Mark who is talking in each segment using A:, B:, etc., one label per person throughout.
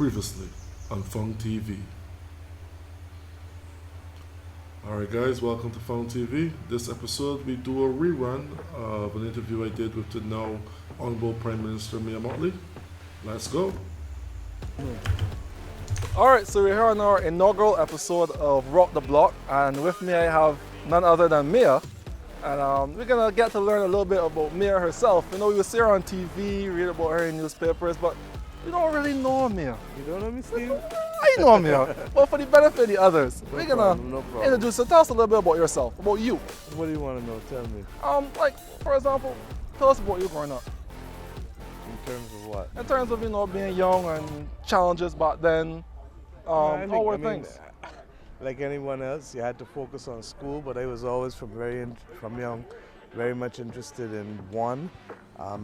A: Previously on Phone TV. Alright guys, welcome to Phone TV. This episode we do a rerun of an interview I did with the now Honorable Prime Minister Mottley. Let's go.
B: Alright, so we're here on our inaugural episode of Rock the Block, and with me I have none other than Mia. And we're gonna get to learn a little bit about Mia herself. You know, we see her on TV, read about her in newspapers, but we don't really know Mia.
C: You don't know me, Steve?
B: I know Mia, but for the benefit of the others, we're gonna
C: No problem.
B: introduce her. Tell us a little bit about yourself, about you.
C: What do you want to know? Tell me.
B: Like, for example, tell us about you growing up.
C: In terms of what?
B: In terms of, you know, being young and challenges back then,
C: I
B: how were
C: mean,
B: things?
C: like anyone else, you had to focus on school, but I was always from young, very much interested in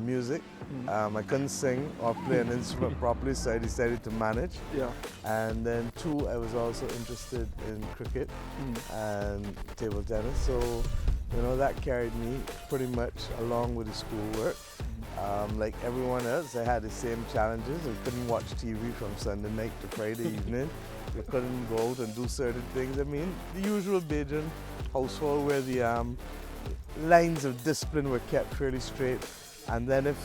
C: music. I couldn't sing or play an instrument properly, so I decided to manage.
B: Yeah.
C: And then two, I was also interested in cricket and table tennis. So, you know, that carried me pretty much along with the schoolwork. Like everyone else, I had the same challenges. I couldn't watch TV from Sunday night to Friday evening. We couldn't go out and do certain things. I mean, the usual Bajan household where the lines of discipline were kept fairly straight. And then if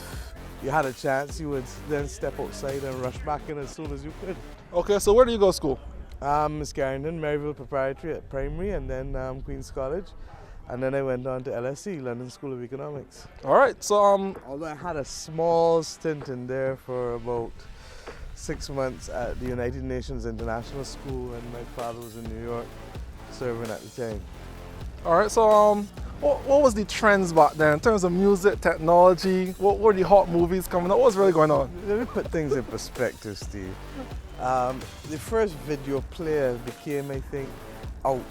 C: you had a chance, you would then step outside and rush back in as soon as you could.
B: Okay, so where do you go to school?
C: Miss Carrington, Maryville Preparatory at primary, and then Queen's College. And then I went on to LSE, London School of Economics.
B: All right, so
C: Although I had a small stint in there for about 6 months at the United Nations International School, and my father was in New York serving at the time.
B: all right, so what was the trends back then in terms of music, technology? What were the hot movies coming out? What was really going on?
C: Let me put things in perspective, Steve. The first video player became, I think, out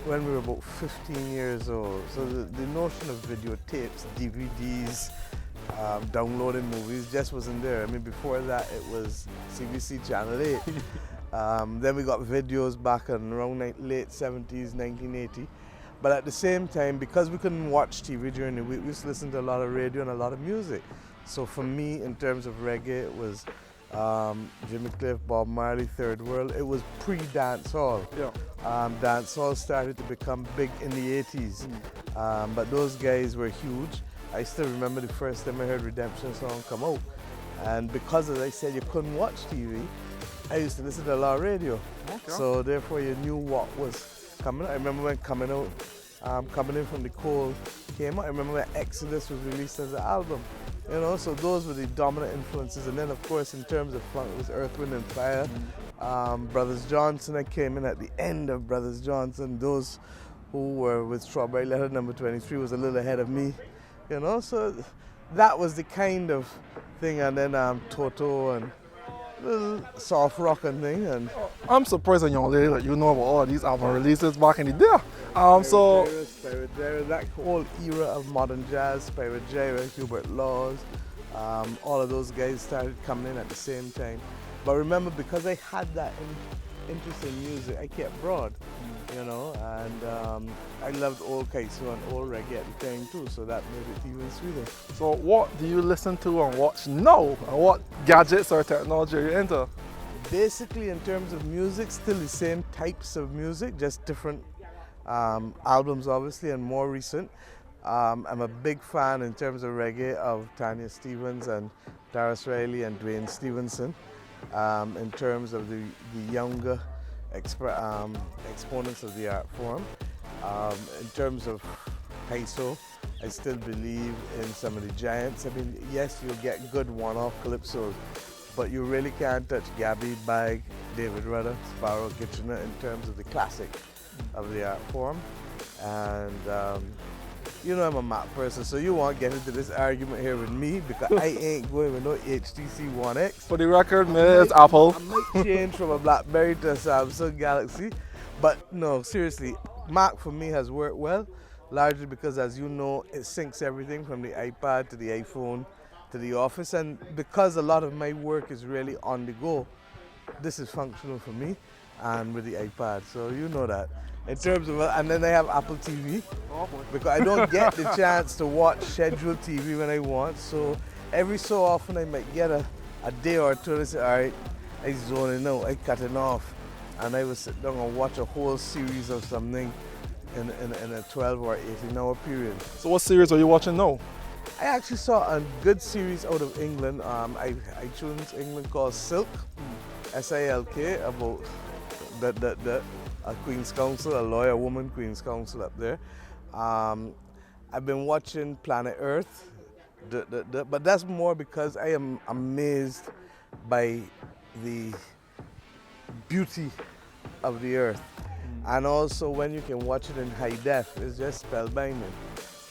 C: when we were about 15 years old. So the notion of videotapes, DVDs, downloading movies just wasn't there. I mean, before that it was CBC Channel 8. Then we got videos back in around late 70s, 1980. But at the same time, because we couldn't watch TV during the week, we used to listen to a lot of radio and a lot of music. So for me, in terms of reggae, it was Jimmy Cliff, Bob Marley, Third World. It was pre-dancehall.
B: Yeah.
C: Dancehall started to become big in the 80s, but those guys were huge. I still remember the first time I heard Redemption Song come out. And because, as I said, you couldn't watch TV, I used to listen to a lot of radio.
B: Okay.
C: So therefore you knew what was coming. I remember when Coming In From the Cold came out. I remember when Exodus was released as an album. You know, so those were the dominant influences. And then of course in terms of funk, it was Earth, Wind and Fire. Brothers Johnson, I came in at the end of Brothers Johnson. Those who were with Strawberry Letter Number 23 was a little ahead of me. You know, so that was the kind of thing. And then Toto and little soft rock and thing. And
B: I'm surprised a young lady that you know about all these album releases back in the day.
C: Spirit Gyra, that whole era of modern jazz, Spirit Gyra, Hubert Laws, all of those guys started coming in at the same time. But remember, because I had that interest in music, I kept broad, you know, and I loved old kaiso and old reggae at the time too, so that made it even sweeter.
B: So what do you listen to and watch now? And what gadgets or technology are you into?
C: Basically, in terms of music, still the same types of music, just different albums obviously, and more recent. I'm a big fan in terms of reggae of Tanya Stephens and Darius Riley and Dwayne Stevenson. In terms of the younger exponents of the art form. In terms of kaiso, I still believe in some of the giants. I mean, yes, you'll get good one-off calypsos, but you really can't touch Gabby, Bag, David Rudder, Sparrow, Kitchener in terms of the classic of the art form. And you know I'm a Mac person, so you won't get into this argument here with me because I ain't going with no HTC One X.
B: For the record, Mia is Apple.
C: I might change from a BlackBerry to a Samsung Galaxy, but no, seriously, Mac for me has worked well, largely because, as you know, it syncs everything from the iPad to the iPhone to the office, and because a lot of my work is really on the go, this is functional for me and with the iPad, so you know that. In terms of, and then I have Apple TV, because I don't get the chance to watch scheduled TV when I want, so every so often I might get a day or two to say, all right, I zoning out, I cutting off, and I would sit down and watch a whole series of something in a 12 or 18-hour period.
B: So what series are you watching now?
C: I actually saw a good series out of England, iTunes England, called Silk, S-I-L-K, about a Queen's Counsel, a lawyer woman Queen's Counsel up there. I've been watching Planet Earth, but that's more because I am amazed by the beauty of the earth. And also when you can watch it in high def, it's just spellbinding,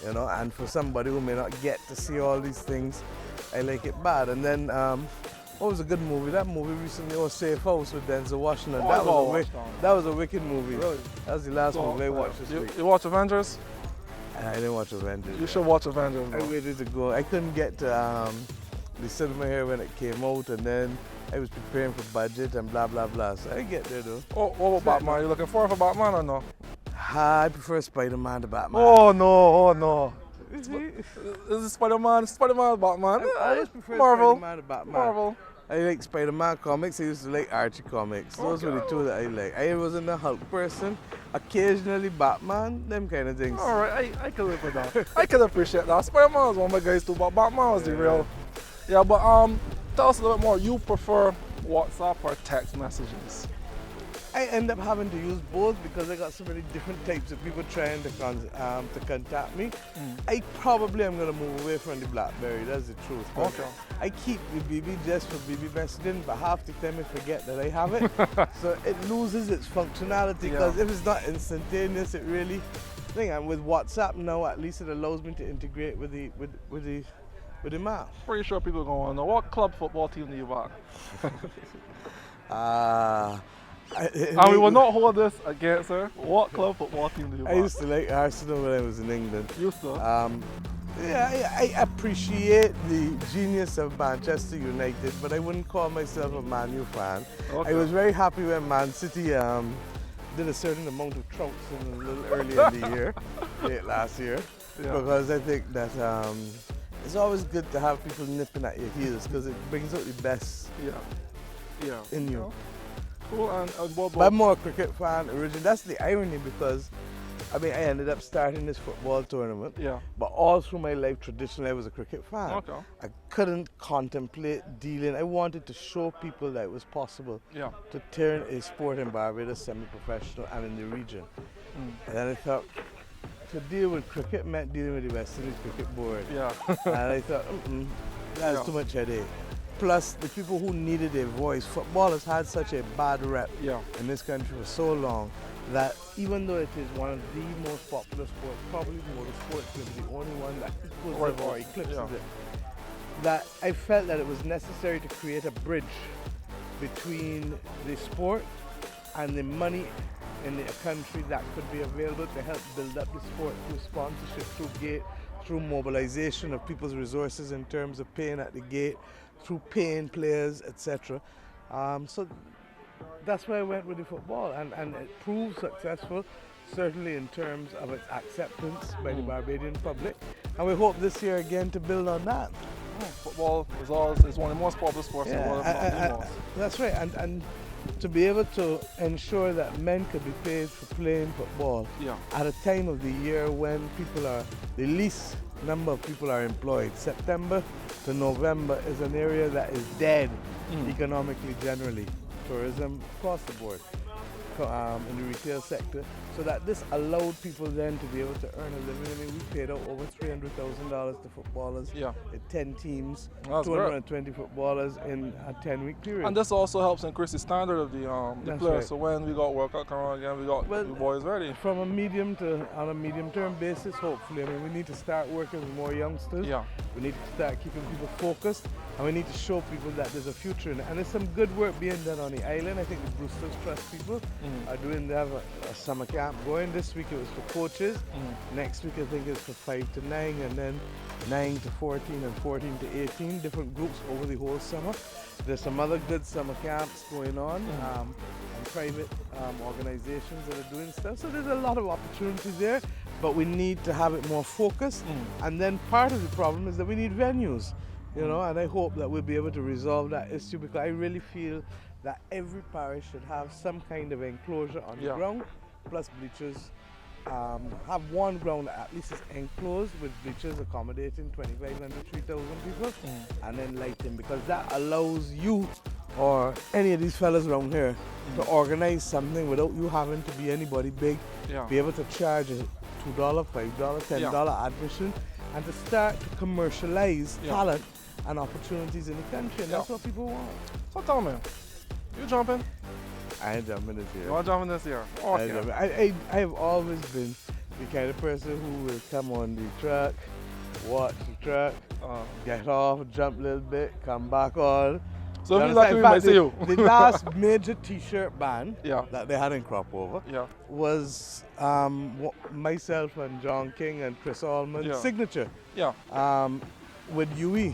C: you know, and for somebody who may not get to see all these things, I like it bad. And then, what was a good movie? That movie recently was Safe House with Denzel Washington.
B: Oh,
C: that was a wicked movie.
B: Really?
C: That was the last movie I watched this week.
B: You watch Avengers?
C: I didn't watch Avengers.
B: You should watch Avengers.
C: I waited to go. I couldn't get to the cinema here when it came out, and then I was preparing for budget and blah blah blah. So I get there though.
B: Oh, what about Batman? You looking forward for Batman or no?
C: I prefer Spider-Man to Batman.
B: Oh no. Is it Spider-Man? Spider-Man, Batman?
C: I just prefer
B: Marvel.
C: Spider-Man to Batman.
B: Marvel.
C: I like Spider-Man comics. I used to like Archie comics. Those were the two that I like. I wasn't a Hulk person. Occasionally Batman, them kind of things.
B: All right, I can live with that. I can appreciate that. Spider-Man was one of my guys too, but Batman was the real. Yeah, but tell us a little bit more. You prefer WhatsApp or text messages?
C: I end up having to use both because I got so many different types of people trying to contact me. I probably am going to move away from the BlackBerry, that's the truth.
B: Okay.
C: I keep the BB just for BB messaging, but half the time I forget that I have it. So it loses its functionality because if it's not instantaneous, it really thing. And with WhatsApp now, at least it allows me to integrate with the map.
B: Pretty sure people are going to know. What club football team do you back? And we will not hold this against her. What club football team do you back?
C: I used to like Arsenal when I was in England.
B: Used to?
C: I appreciate the genius of Manchester United, but I wouldn't call myself a Man U fan.
B: Okay.
C: I was very happy when Man City did a certain amount of trouts in a little earlier in the year, late last year, because I think that it's always good to have people nipping at your heels because it brings out the best in you.
B: Cool, and what
C: But I'm more a cricket fan originally. That's the irony because I ended up starting this football tournament.
B: Yeah.
C: But all through my life, traditionally, I was a cricket fan.
B: Okay.
C: I couldn't contemplate dealing. I wanted to show people that it was possible to turn a sport in Barbados semi-professional and in the region. And then I thought, to deal with cricket meant dealing with the West Indies Cricket Board.
B: Yeah.
C: And I thought, that's too much headache. Plus, the people who needed a voice. Football has had such a bad rep in this country for so long that even though it is one of the most popular sports, probably motorsports is the only one that equals it or eclipses it, that I felt that it was necessary to create a bridge between the sport and the money in the country that could be available to help build up the sport through sponsorship, through gate, through mobilization of people's resources in terms of paying at the gate, through paying players, etc. So that's why I went with the football, and it proved successful, certainly in terms of its acceptance by the Barbadian public. And we hope this year again to build on that.
B: Football is one of the most popular sports in the world.
C: That's right, and to be able to ensure that men could be paid for playing football at a time of the year when the least number of people are employed. September to November is an area that is dead economically generally. Tourism across the board in the retail sector, so that this allowed people then to be able to earn a living. We paid out over $300,000 to footballers in 10 teams, 220 footballers in a 10-week period.
B: And this also helps increase the standard of the players. Right. So when we got World Cup coming on again, we got the boys ready.
C: From a on a medium-term basis, hopefully. We need to start working with more youngsters. We need to start keeping people focused, and we need to show people that there's a future in it. And there's some good work being done on the island. I think the Brewsters Trust people they have a summer camp going. This week it was for coaches. Next week I think it's for 5 to 9, and then 9 to 14 and 14 to 18, different groups over the whole summer. There's some other good summer camps going on, and private organizations that are doing stuff. So there's a lot of opportunities there, but we need to have it more focused. And then part of the problem is that we need venues. you know, and I hope that we'll be able to resolve that issue, because I really feel that every parish should have some kind of enclosure on the ground, plus bleachers. Have one ground that at least is enclosed with bleachers accommodating 2,500, 3,000 people, and then lighting, because that allows you or any of these fellas around here to organize something without you having to be anybody big, be able to charge a $2, $5, $10 admission, and to start to commercialize talent and opportunities in the country, and that's what people want.
B: So tell me, you jumping?
C: I ain't jumping this year.
B: You want to jump in this year? Okay.
C: I have always been the kind of person who will come on the truck, watch the truck, get off, jump a little bit, come back on.
B: So if you like, we might see you.
C: The last major T-shirt band that they had in Crop Over was myself and John King and Chris Allman's signature. With UE.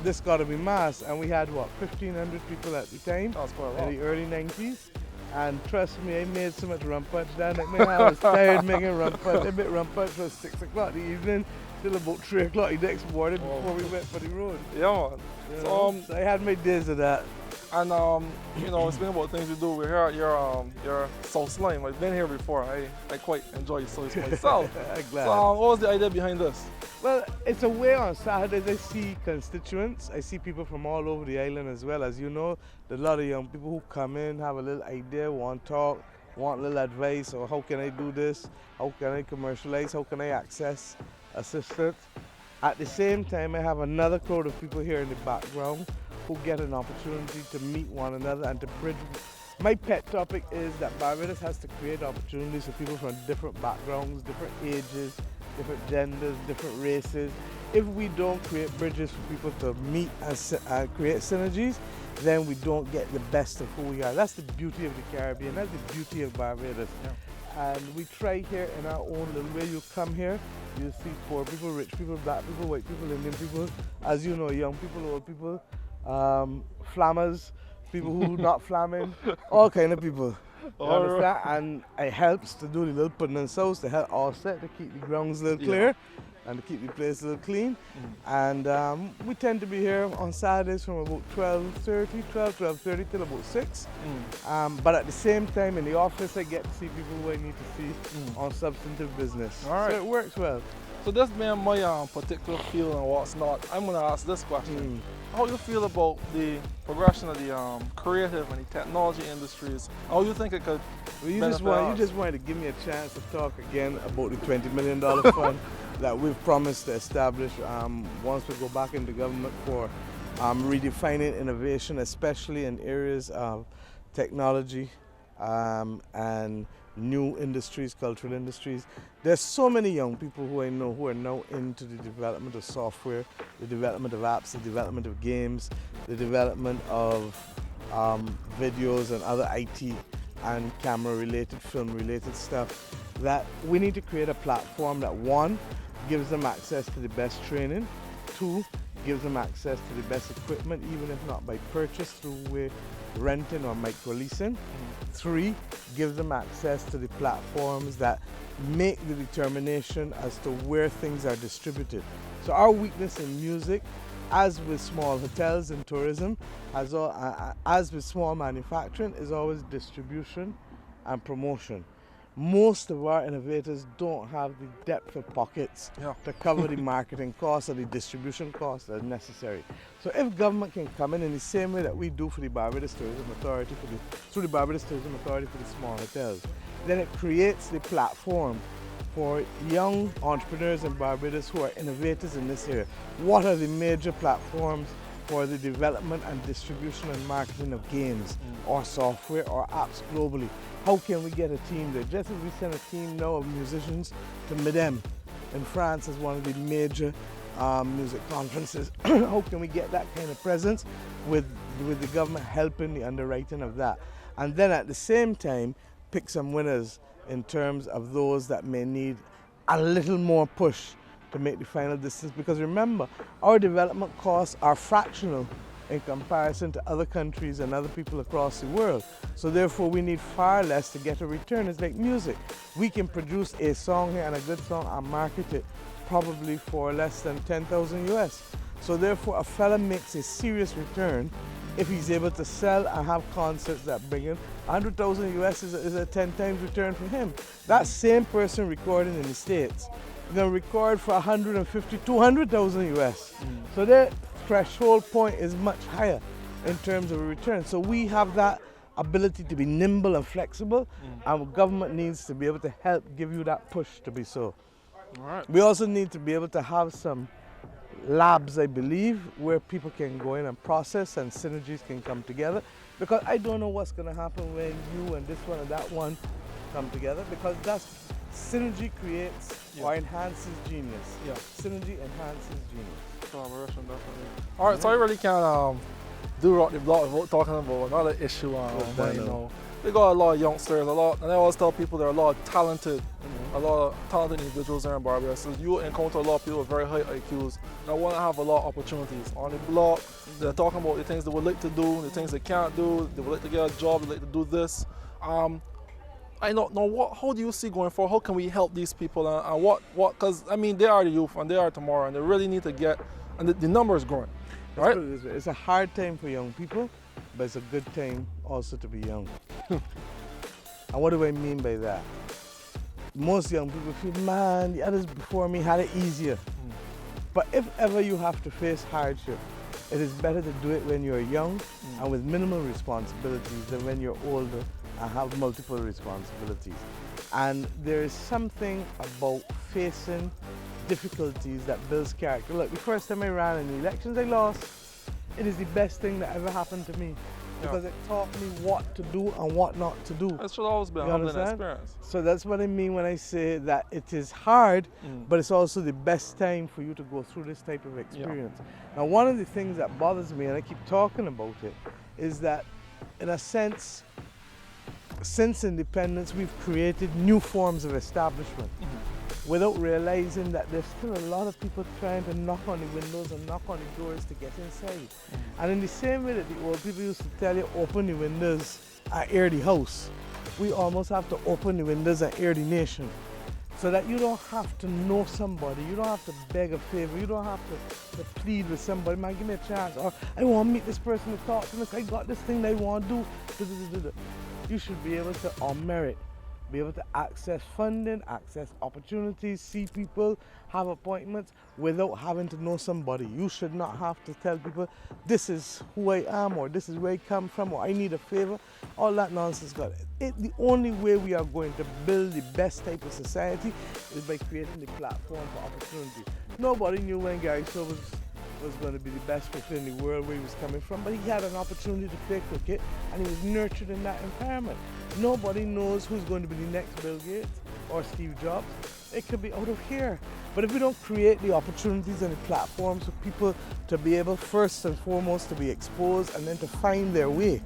C: This got to be mass, and we had what, 1,500 people at the time.
B: That's quite a lot.
C: In the early 90s. And trust me, I made so much rum punch down at my house. I was tired making rum punch. I made rum punch from 6 o'clock in the evening till about 3 o'clock the next morning before we went for the road.
B: Yeah, man.
C: You know? So I had my days of that.
B: And you know, speaking about things you do, we're here at your South Slime. I've been here before. I quite enjoy South myself.
C: I'm glad.
B: So what was the idea behind this?
C: Well, it's a way on Saturdays I see constituents. I see people from all over the island as well. As you know, there's a lot of young people who come in, have a little idea, want to talk, want a little advice, or how can I do this? How can I commercialize? How can I access assistance? At the same time, I have another crowd of people here in the background who get an opportunity to meet one another and to bridge. My pet topic is that Barbados has to create opportunities for people from different backgrounds, different ages, different genders, different races. If we don't create bridges for people to meet and create synergies, then we don't get the best of who we are. That's the beauty of the Caribbean, that's the beauty of Barbados. And we try here in our own little way. You come here, you see poor people, rich people, black people, white people, Indian people, as you know, young people, old people, flammers, people who not flamming, all kind of people. You understand? And it helps to do the little pudding and sauce to help offset, to keep the grounds a little clear and to keep the place a little clean. And we tend to be here on Saturdays from about 12:30 till about 6. But at the same time in the office I get to see people who I need to see on substantive business. So it works well.
B: So this being my particular field and what's not, I'm going to ask this question. How do you feel about the progression of the creative and the technology industries? How do you think it could
C: you just wanted to give me a chance to talk again about the $20 million fund that we've promised to establish once we go back into government for redefining innovation, especially in areas of technology and new industries, cultural industries. There's so many young people who I know who are now into the development of software, the development of apps, the development of games, the development of videos and other IT and camera related, film related stuff, that we need to create a platform that, one, gives them access to the best training, two, gives them access to the best equipment, even if not by purchase, through renting or micro-leasing. Three, gives them access to the platforms that make the determination as to where things are distributed. So our weakness in music, as with small hotels and tourism, as with small manufacturing, is always distribution and promotion. Most of our innovators don't have the depth of pockets to cover the marketing costs or the distribution costs that are necessary. So if government can come in the same way that we do for the Barbados Tourism Authority, through the Barbados Tourism Authority for the small hotels, then it creates the platform for young entrepreneurs in Barbados who are innovators in this area. What are the major platforms for the development and distribution and marketing of games or software or apps globally? How can we get a team there? Just as we send a team now of musicians to Midem in France as one of the major music conferences. How can we get that kind of presence with the government helping the underwriting of that? And then at the same time, pick some winners in terms of those that may need a little more push to make the final distance. Because remember, our development costs are fractional in comparison to other countries and other people across the world. So therefore we need far less to get a return. It's like music. We can produce a song here and a good song and market it probably for less than 10,000 US. So therefore, a fella makes a serious return if he's able to sell and have concerts that bring in 100,000 US is a 10 times return for him. That same person recording in the States is going to record for 150, 200,000 US. So their threshold point is much higher in terms of a return. So we have that ability to be nimble and flexible, and government needs to be able to help give you that push to be so.
B: All right.
C: We also need to be able to have some labs, I believe, where people can go in and process and synergies can come together, because I don't know what's going to happen when you and this one and that one come together, because that's synergy creates or enhances genius.
B: Yeah.
C: Synergy enhances genius.
B: Collaboration, definitely. All right, so I really can't do Rock the Block without talking about another issue. You know, we got a lot of youngsters, and I always tell people there are a lot of talented, individuals there in Barbados. So you encounter a lot of people with very high IQs that want to have a lot of opportunities on the block. They're talking about the things they would like to do, the things they can't do. They would like to get a job, they like to do this. I don't know how do you see going forward? How can we help these people? And what? Because I mean, they are the youth and they are tomorrow, and they really need to get. And the number is growing, right?
C: It's a hard time for young people, but it's a good time also to be young. And what do I mean by that? Most young people feel, man, the others before me had it easier. But if ever you have to face hardship, it is better to do it when you're young and with minimal responsibilities than when you're older and have multiple responsibilities. And there is something about facing difficulties that builds character. Look, the first time I ran in the elections, I lost. It is the best thing that ever happened to me, because it taught me what to do and what not to do.
B: That should always be a humbling experience.
C: So that's what I mean when I say that it is hard, but it's also the best time for you to go through this type of experience. Now, one of the things that bothers me, and I keep talking about it, is that in a sense, since independence, we've created new forms of establishment without realizing that there's still a lot of people trying to knock on the windows and knock on the doors to get inside. And in the same way that the old people used to tell you, open the windows and air the house, we almost have to open the windows and air the nation. So that you don't have to know somebody, you don't have to beg a favor, you don't have to plead with somebody, man, give me a chance, or I want to meet this person to talk to me, I got this thing that I want to do. You should be able to, on merit, be able to access funding, access opportunities, see people, have appointments without having to know somebody. You should not have to tell people, this is who I am, or this is where I come from, or I need a favor. All that nonsense. The only way we are going to build the best type of society is by creating the platform for opportunity. Nobody knew when Gary Shaw was going to be the best cricketer in the world, where he was coming from, but he had an opportunity to play cricket and he was nurtured in that environment. Nobody knows who's going to be the next Bill Gates or Steve Jobs. It could be out of here. But if we don't create the opportunities and the platforms for people to be able, first and foremost, to be exposed and then to find their way.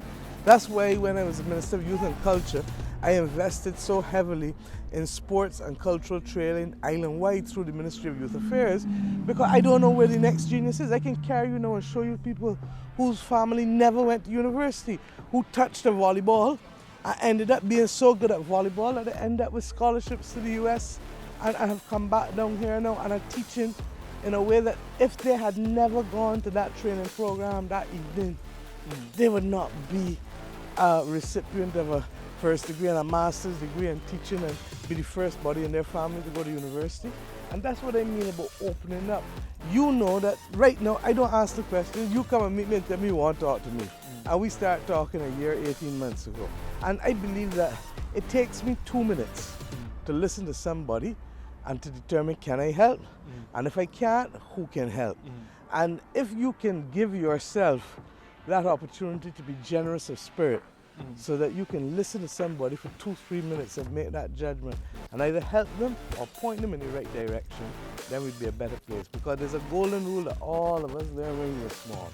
C: That's why when I was the Minister of Youth and Culture, I invested so heavily in sports and cultural training island-wide through the Ministry of Youth Affairs, because I don't know where the next genius is. I can carry you now and show you people whose family never went to university, who touched a volleyball and ended up being so good at volleyball that they ended up with scholarships to the US and have come back down here now and are teaching in a way that if they had never gone to that training program that evening, they would not be a recipient of a first degree and a master's degree in teaching and be the first body in their family to go to university. And that's what I mean about opening up. You know that right now, I don't ask the question, you come and meet me and tell me you want to talk to me. And we start talking a year, 18 months ago. And I believe that it takes me 2 minutes to listen to somebody and to determine, can I help? And if I can't, who can help? And if you can give yourself that opportunity to be generous of spirit, so that you can listen to somebody for 2-3 minutes and make that judgment and either help them or point them in the right direction, then we'd be a better place. Because there's a golden rule that all of us learned when we were small.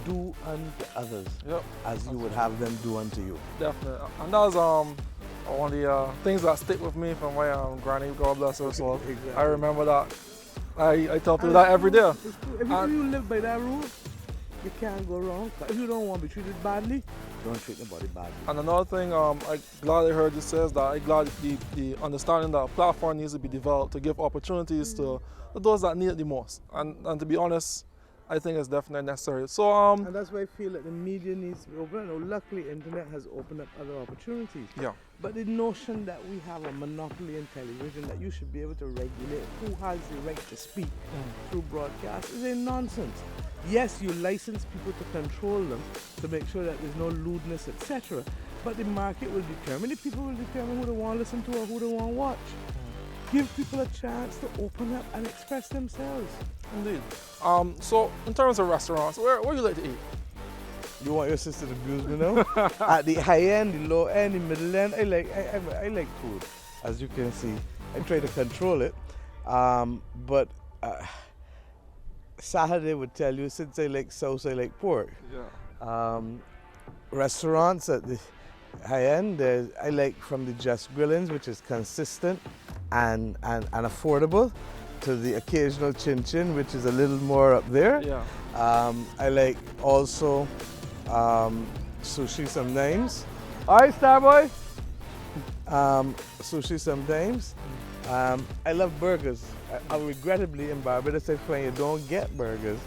C: Do unto others as you would have them do unto you.
B: Definitely. And that was one of the things that stick with me from my granny, God bless her soul. Exactly. I remember that. I tell people that every day.
C: If you live by that rule, you can't go wrong. If you don't want to be treated badly, don't treat nobody badly.
B: And another thing, I'm glad I heard you says that I'm glad the understanding that a platform needs to be developed to give opportunities to those that need it the most. And to be honest, I think it's definitely necessary. So
C: And that's why I feel that the media needs to be open. Now, luckily, internet has opened up other opportunities.
B: yeah,
C: But the notion that we have a monopoly in television, that you should be able to regulate who has the right to speak through broadcast, is a nonsense. Yes, you license people to control them, to make sure that there's no lewdness, etc. But the market will determine, the people will determine who they want to listen to or who they want to watch. Give people a chance to open up and express themselves.
B: indeed. So in terms of restaurants, where you like to eat?
C: You want your sister to abuse me now? At the high end, the low end, the middle end, I like food, as you can see. I try to control it, but Saturday would tell you, since I like sauce, I like pork.
B: Yeah.
C: Restaurants at the high end, I like from the Just Grillings, which is consistent and affordable, to the occasional Chin Chin, which is a little more up there.
B: Yeah.
C: I like also sushi sometimes. All right, Starboy. Sushi sometimes. I love burgers. Regrettably, in Barbados, I find you don't get burgers.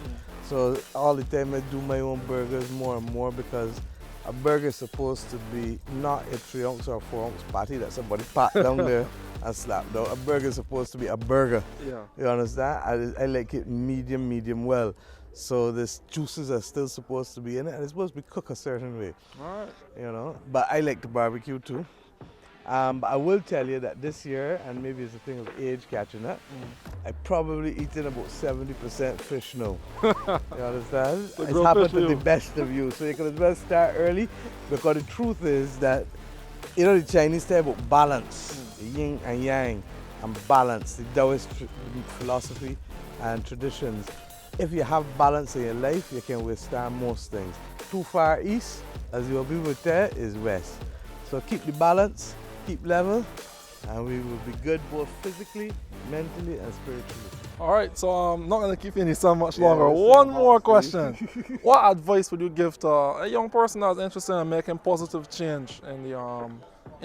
C: So all the time I do my own burgers more and more, because a burger is supposed to be not a 3-ounce or 4-ounce patty that somebody pat down there and slap down. A burger is supposed to be a burger.
B: Yeah.
C: You understand? I like it medium well. So the juices are still supposed to be in it, and it's supposed to be cooked a certain way.
B: All right.
C: You know, but I like to barbecue too. But I will tell you that this year, and maybe it's a thing of age catching up, I probably eaten about 70% fish now. You understand?
B: So
C: It's
B: grilled
C: happened
B: fish
C: to the
B: for you.
C: best of you. So you can as well start early, because the truth is that, you know, the Chinese say about balance, yin and yang, and balance, the Taoist philosophy and traditions. If you have balance in your life, you can withstand most things. Too far east, as your people would tell, is west. So keep the balance, keep level, and we will be good both physically, mentally, and spiritually.
B: All right. So I'm not gonna keep you any so much longer.
C: listen,
B: One more
C: boss,
B: question. What advice would you give to a young person that's interested in making positive change in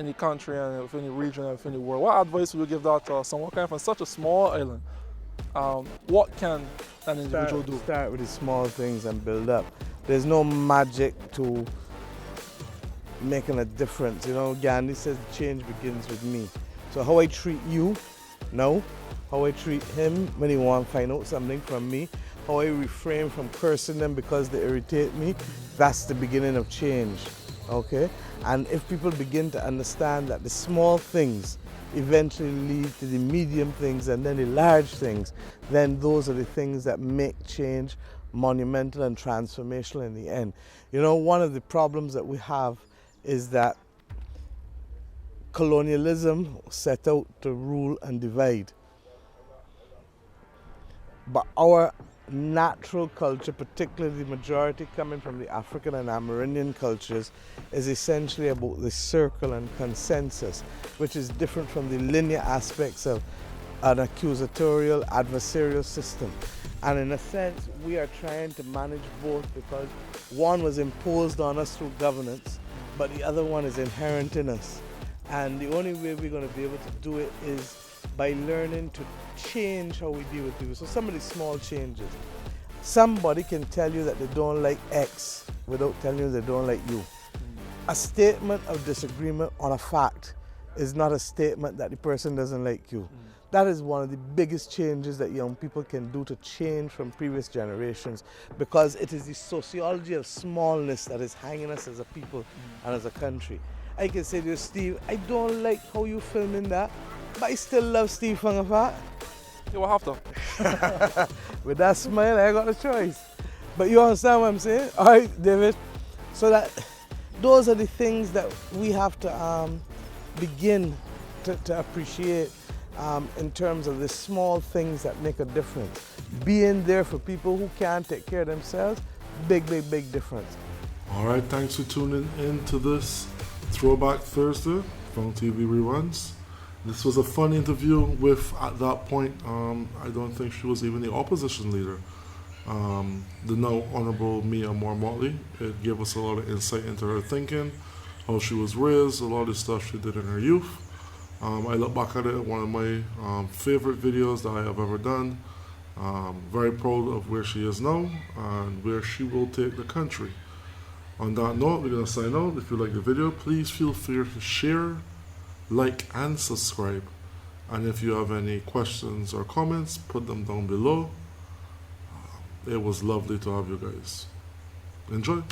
B: the country and within the region and within the world? What advice would you give that to someone coming from such a small island? What can an individual do?
C: Start with the small things and build up. There's no magic to making a difference. You know, Gandhi says change begins with me. So how I treat you now, how I treat him when he wants to find out something from me, how I refrain from cursing them because they irritate me, that's the beginning of change. Okay? And if people begin to understand that the small things eventually lead to the medium things and then the large things, then those are the things that make change monumental and transformational in the end. You know, one of the problems that we have is that colonialism set out to rule and divide. But our natural culture, particularly the majority coming from the African and Amerindian cultures, is essentially about the circle and consensus, which is different from the linear aspects of an accusatorial, adversarial system. And in a sense, we are trying to manage both, because one was imposed on us through governance, but the other one is inherent in us. And the only way we're going to be able to do it is by learning to change how we deal with people. So some of the small changes. Somebody can tell you that they don't like X without telling you they don't like you. A statement of disagreement on a fact is not a statement that the person doesn't like you. That is one of the biggest changes that young people can do to change from previous generations, because it is the sociology of smallness that is hanging us as a people and as a country. I can say to you, Steve, I don't like how you filming that, but I still love Steve Fangafat.
B: You will have to.
C: With that smile, I got a choice. But you understand what I'm saying? All right, David. So that those are the things that we have to begin to appreciate in terms of the small things that make a difference. Being there for people who can't take care of themselves, big difference.
A: All right, thanks for tuning in to this Throwback Thursday from TV Reruns. This was a fun interview with, at that point, I don't think she was even the opposition leader, the now Honorable Mia Mottley. It gave us a lot of insight into her thinking, how she was raised, a lot of the stuff she did in her youth. I look back at it, one of my favorite videos that I have ever done, Very proud of where she is now and where she will take the country. On that note, we're going to sign out. If you like the video, please feel free to share, like, and subscribe. And if you have any questions or comments, put them down below. It was lovely to have you guys. Enjoy.